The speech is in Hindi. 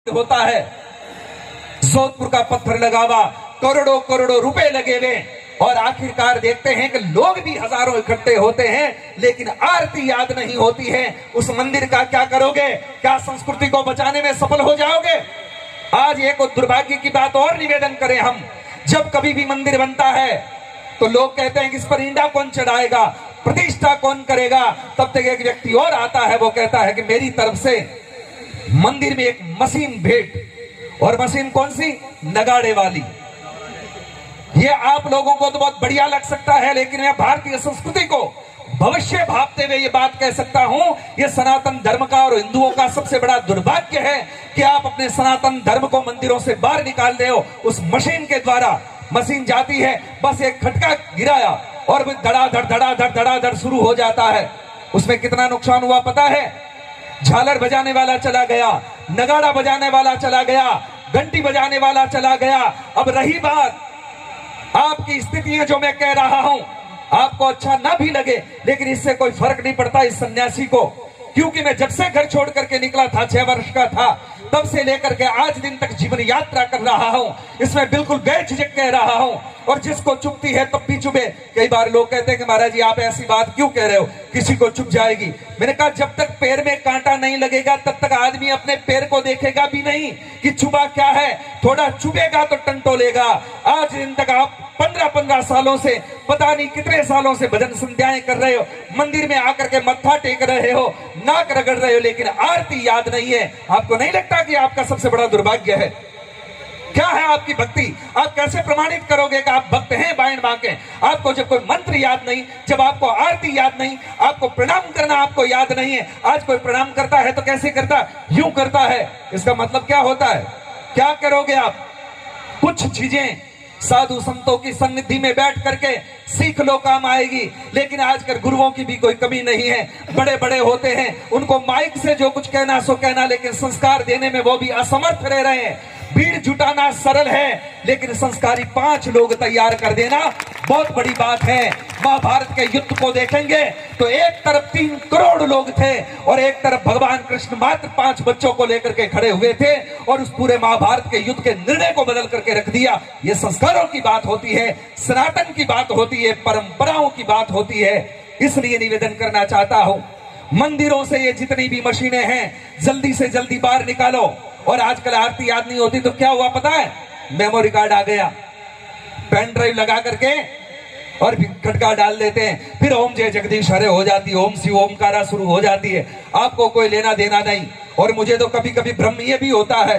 होता है। जोधपुर का पत्थर लगावा, करोड़ों करोड़ों रुपए लगे हुए और आखिरकार देखते हैं कि लोग भी हजारों इकट्ठे होते हैं, लेकिन आरती याद नहीं होती है। उस मंदिर का क्या करोगे? क्या संस्कृति को बचाने में सफल हो जाओगे? आज एक दुर्भाग्य की बात और निवेदन करें हम, जब कभी भी मंदिर बनता है तो लोग कहते हैं कि इस पर ईंडा कौन चढ़ाएगा, प्रतिष्ठा कौन करेगा। तब तक एक व्यक्ति और आता है, वो कहता है कि मेरी तरफ से मंदिर में एक मशीन भेंट। और मशीन कौन सी? नगाड़े वाली। ये आप लोगों को तो बहुत बढ़िया लग सकता है, लेकिन मैं भारतीय संस्कृति को भविष्य भापते हुए ये बात कह सकता हूं, ये सनातन धर्म का और हिंदुओं का सबसे बड़ा दुर्भाग्य है कि आप अपने सनातन धर्म को मंदिरों से बाहर निकाल रहे हो उस मशीन के द्वारा। मशीन जाती है, बस एक खटका गिराया और धड़ाधड़ शुरू हो जाता है। उसमें कितना नुकसान हुआ पता है? झालर बजाने वाला चला गया, नगाड़ा बजाने वाला चला गया, घंटी बजाने वाला चला गया। अब रही बात आपकी स्थितियां, जो मैं कह रहा हूं आपको अच्छा ना भी लगे, लेकिन इससे कोई फर्क नहीं पड़ता इस सन्यासी को, क्योंकि मैं जब से घर छोड़ करके निकला था, 6 वर्ष का था, तब से लेकर के आज दिन तक जीवन यात्रा कर रहा हूं। इसमें बिल्कुल बेझिझक कह रहा हूं, और जिसको चुभती है तब भी चुभे। कई बार लोग कहते हैं कि महाराज जी आप ऐसी बात क्यों कह रहे हो, किसी को चुभ जाएगी। मैंने कहा जब तक पैर में कांटा नहीं लगेगा तब तक आदमी अपने पैर को देखेगा भी नहीं कि चुभा क्या है। थोड़ा चुभेगा तो टंटोलेगा। आज दिन तक आप 15-15 सालों से, पता नहीं कितने सालों से भजन संध्याएं कर रहे हो, मंदिर में आकर के मत्था टेक रहे हो, नाक रगड़ रहे हो, लेकिन आरती याद नहीं है। आपको नहीं लगता कि आपका सबसे बड़ा दुर्भाग्य है? क्या है आपकी भक्ति? आप कैसे प्रमाणित करोगे कि आप भक्त हैं बाएं बांके? आपको जब कोई मंत्र याद नहीं, जब आपको आरती याद नहीं, आपको प्रणाम करना आपको याद नहीं है। आज कोई प्रणाम करता है तो कैसे करता है? यूं करता है। इसका मतलब क्या होता है? क्या करोगे आप? कुछ चीजें साधु संतों की सन्निधि में बैठ करके सीख लो, काम आएगी। लेकिन आजकल गुरुओं की भी कोई कमी नहीं है। बड़े बड़े होते हैं, उनको माइक से जो कुछ कहना सो कहना, लेकिन संस्कार देने में वो भी असमर्थ रह रहे हैं। भीड़ जुटाना सरल है, लेकिन संस्कारी 5 लोग तैयार कर देना बहुत बड़ी बात है। महाभारत के युद्ध को देखेंगे तो एक तरफ 3 करोड़ लोग थे और एक तरफ भगवान कृष्ण मात्र 5 बच्चों को लेकर के खड़े हुए थे, और उस पूरे महाभारत के युद्ध के निर्णय को बदल करके रख दिया। ये संस्कारों की बात होती है, सनातन की बात होती है, परंपराओं की बात होती है। इसलिए निवेदन करना चाहता हूं, मंदिरों से ये जितनी भी मशीनें हैं जल्दी से जल्दी बाहर निकालो। और आजकल आरती याद नहीं होती तो क्या हुआ पता है? मेमोरी कार्ड आ गया, पेन ड्राइव लगा करके और खटका डाल देते हैं, फिर ओम जय जगदीश हरे हो जाती है, ओम शिव ओमकारा शुरू हो जाती है। आपको कोई लेना देना नहीं। और मुझे तो कभी कभी भ्रम ये भी होता है